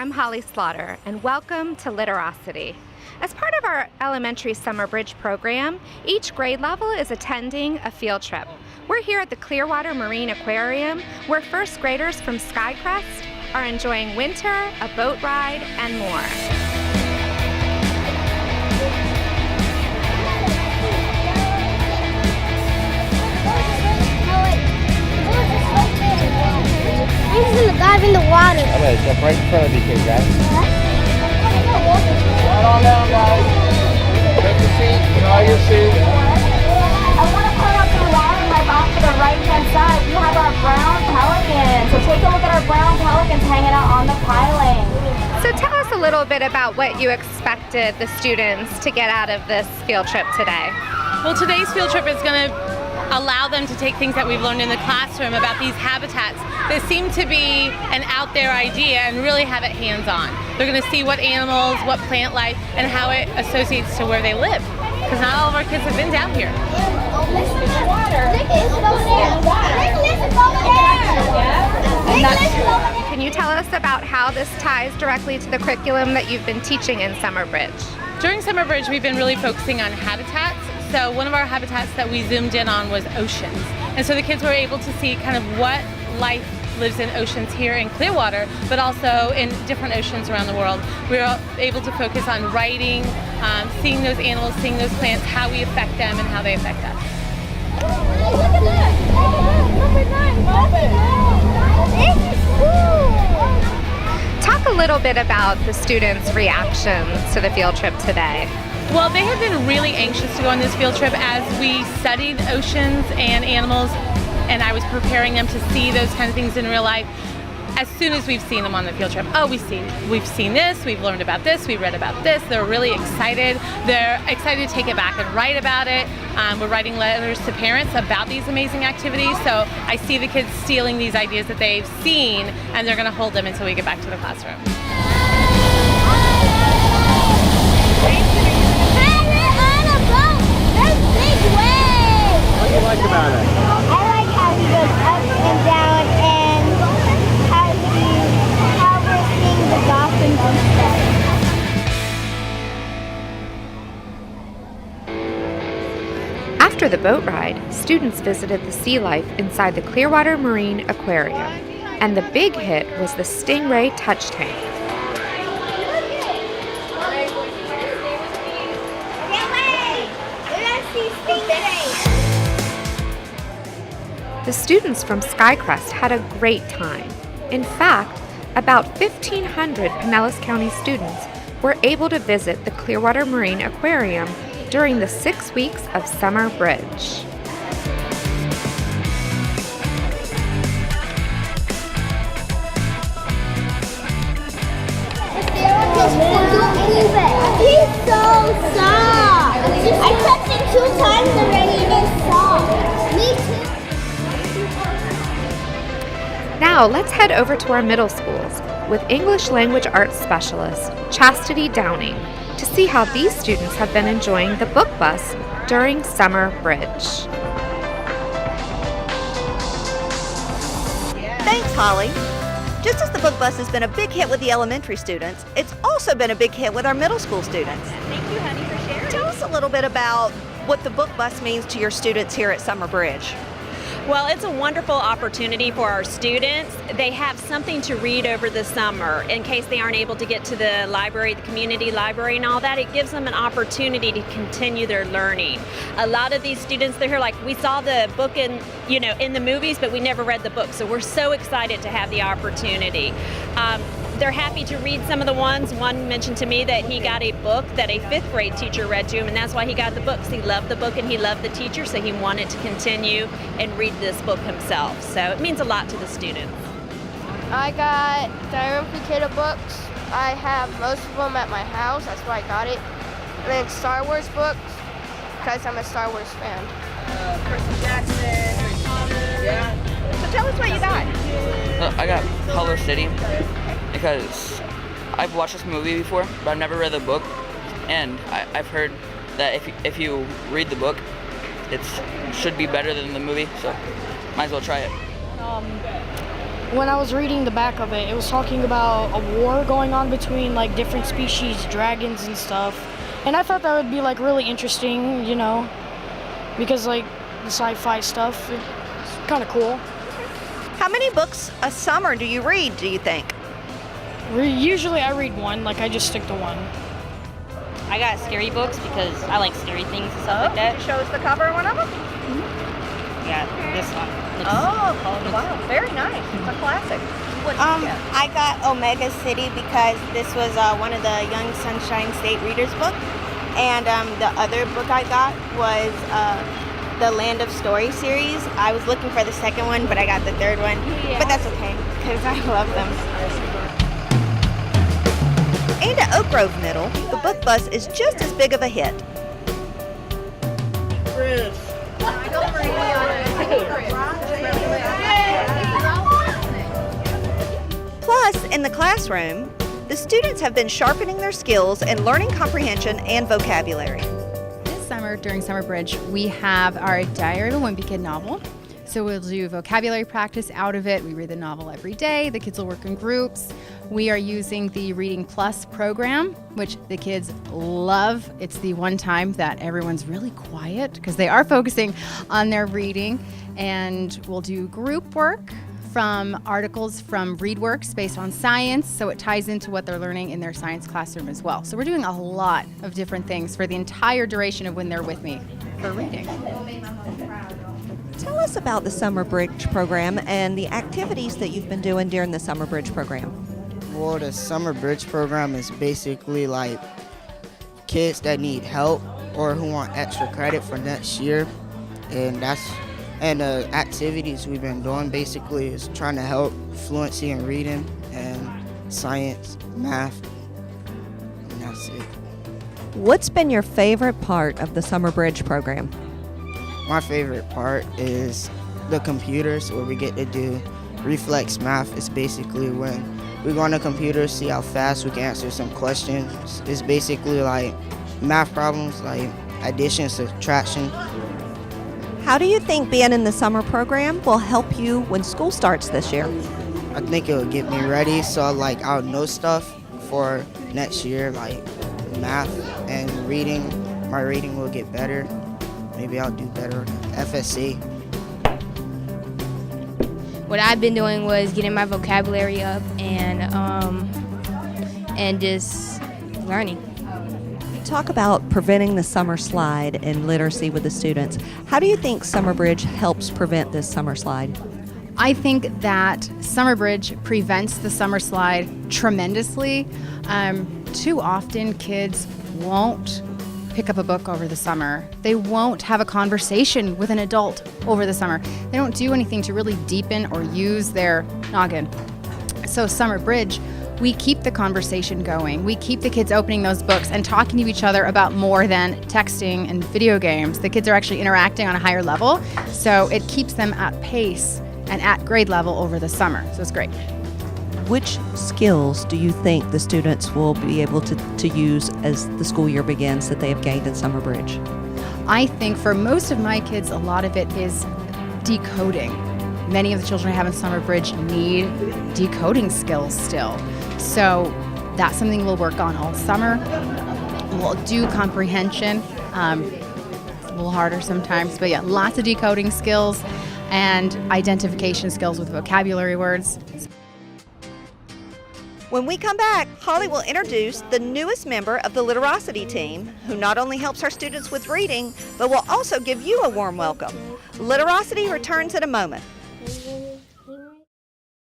I'm Holly Slaughter, and welcome to Literocity. As part of our elementary summer bridge program, each grade level is attending a field trip. We're here at the Clearwater Marine Aquarium, where first graders from Skycrest are enjoying winter, a boat ride, and more. I'm just gonna dive in the water. I'm gonna jump right in front of you, kids, guys. Right on down, guys. Take your seat. Enjoy your seat. I want to point out to the water pipe off to the right-hand side. We have our brown pelicans. So take a look at our brown pelicans hanging out on the piling. So tell us a little bit about what you expected the students to get out of this field trip today. Well, today's field trip is going to allow them to take things that we've learned in the classroom about these habitats that seem to be an out there idea and really have it hands-on. They're going to see what animals, what plant life, and how it associates to where they live. Because not all of our kids have been down here. Listen to the water. Nicholas is over there. Nicholas is over there. Nicholas is over there. Can you tell us about how this ties directly to the curriculum that you've been teaching in Summer Bridge? During Summer Bridge, we've been really focusing on habitats. So one of our habitats that we zoomed in on was oceans. And so the kids were able to see kind of what life lives in oceans here in Clearwater, but also in different oceans around the world. We were able to focus on writing, seeing those animals, seeing those plants, how we affect them and how they affect us. Hey, look at that. Number 9. This is cool. Talk a little bit about the students' reactions to the field trip today. Well, they have been really anxious to go on this field trip as we studied oceans and animals, and I was preparing them to see those kind of things in real life as soon as we've seen them on the field trip. Oh, we've seen this, we've learned about this, we read about this. They're really excited. They're excited to take it back and write about it. We're writing letters to parents about these amazing activities, so I see the kids stealing these ideas that they've seen, and they're gonna hold them until we get back to the classroom. What do you like about it? I like how he goes up and down and how we're seeing the dolphins and stuff. After the boat ride, students visited the sea life inside the Clearwater Marine Aquarium, and the big hit was the Stingray Touch Tank. The students from Skycrest had a great time. In fact, about 1,500 Pinellas County students were able to visit the Clearwater Marine Aquarium during the 6 weeks of Summer Bridge. He's so soft. I touched it 2 times already and it's soft. Me too. Now let's head over to our middle schools with English Language Arts Specialist Chastity Downing to see how these students have been enjoying the book bus during Summer Bridge. Thanks, Holly. Just as the book bus has been a big hit with the elementary students, it's also been a big hit with our middle school students. Thank you, honey, for sharing. Tell us a little bit about what the book bus means to your students here at Summer Bridge. Well, it's a wonderful opportunity for our students. They have something to read over the summer in case they aren't able to get to the library, the community library and all that. It gives them an opportunity to continue their learning. A lot of these students, they're here like, we saw the book in the movies, but we never read the book. So we're so excited to have the opportunity. They're happy to read some of the ones. One mentioned to me that he got a book that a 5th grade teacher read to him, and that's why he got the books. He loved the book and he loved the teacher, so he wanted to continue and read this book himself. So it means a lot to the students. I got Diary of a Kid books. I have most of them at my house, that's why I got it. And then Star Wars books, because I'm a Star Wars fan. Percy Jackson, Harry Potter. Yeah. So tell us what you got. I got Color City because I've watched this movie before, but I've never read the book, and I've heard that if you read the book, it should be better than the movie, so might as well try it. when I was reading the back of it, it was talking about a war going on between like different species, dragons and stuff. And I thought that would be like really interesting, you know, because like the sci-fi stuff, it's kind of cool. How many books a summer do you read, do you think? Usually I read one, like I just stick to one. I got scary books because I like scary things and stuff like that. Show us the cover of one of them? Yeah, this one. Wow, very nice. It's a classic. I got Omega City because this was one of the Young Sunshine State Readers book. And the other book I got was the Land of Story series. I was looking for the second one, but I got the third one. But that's okay, because I love them. And at Oak Grove Middle, the book bus is just as big of a hit. Plus, in the classroom, the students have been sharpening their skills in learning comprehension and vocabulary. This summer, during Summer Bridge, we have our Diary of a Wimpy Kid novel. So we'll do vocabulary practice out of it. We read the novel every day. The kids will work in groups. We are using the Reading Plus program, which the kids love. It's the one time that everyone's really quiet because they are focusing on their reading. And we'll do group work from articles from ReadWorks based on science, so it ties into what they're learning in their science classroom as well. So we're doing a lot of different things for the entire duration of when they're with me for reading. Tell us about the Summer Bridge program and the activities that you've been doing during the Summer Bridge program. Well, the Summer Bridge program is basically like kids that need help or who want extra credit for next year, and the activities we've been doing basically is trying to help fluency in reading and science, math, and that's it. What's been your favorite part of the Summer Bridge program? My favorite part is the computers, where we get to do reflex math. It's basically when we go on the computer, see how fast we can answer some questions. It's basically like math problems like addition, subtraction. How do you think being in the summer program will help you when school starts this year? I think it will get me ready so like I'll know stuff for next year, like math and reading. My reading will get better. Maybe I'll do better FSC. What I've been doing was getting my vocabulary up and just learning. Talk about preventing the summer slide in literacy with the students. How do you think Summer Bridge helps prevent this summer slide? I think that Summer Bridge prevents the summer slide tremendously. Too often kids won't pick up a book over the summer. They won't have a conversation with an adult over the summer. They don't do anything to really deepen or use their noggin. So Summer Bridge, we keep the conversation going. We keep the kids opening those books and talking to each other about more than texting and video games. The kids are actually interacting on a higher level, so it keeps them at pace and at grade level over the summer, so it's great. Which skills do you think the students will be able to use as the school year begins that they have gained in Summer Bridge? I think for most of my kids, a lot of it is decoding. Many of the children I have in Summer Bridge need decoding skills still. So that's something we'll work on all summer. We'll do comprehension. It's a little harder sometimes, but yeah, lots of decoding skills and identification skills with vocabulary words. When we come back, Holly will introduce the newest member of the Literocity team, who not only helps our students with reading, but will also give you a warm welcome. Literocity returns in a moment.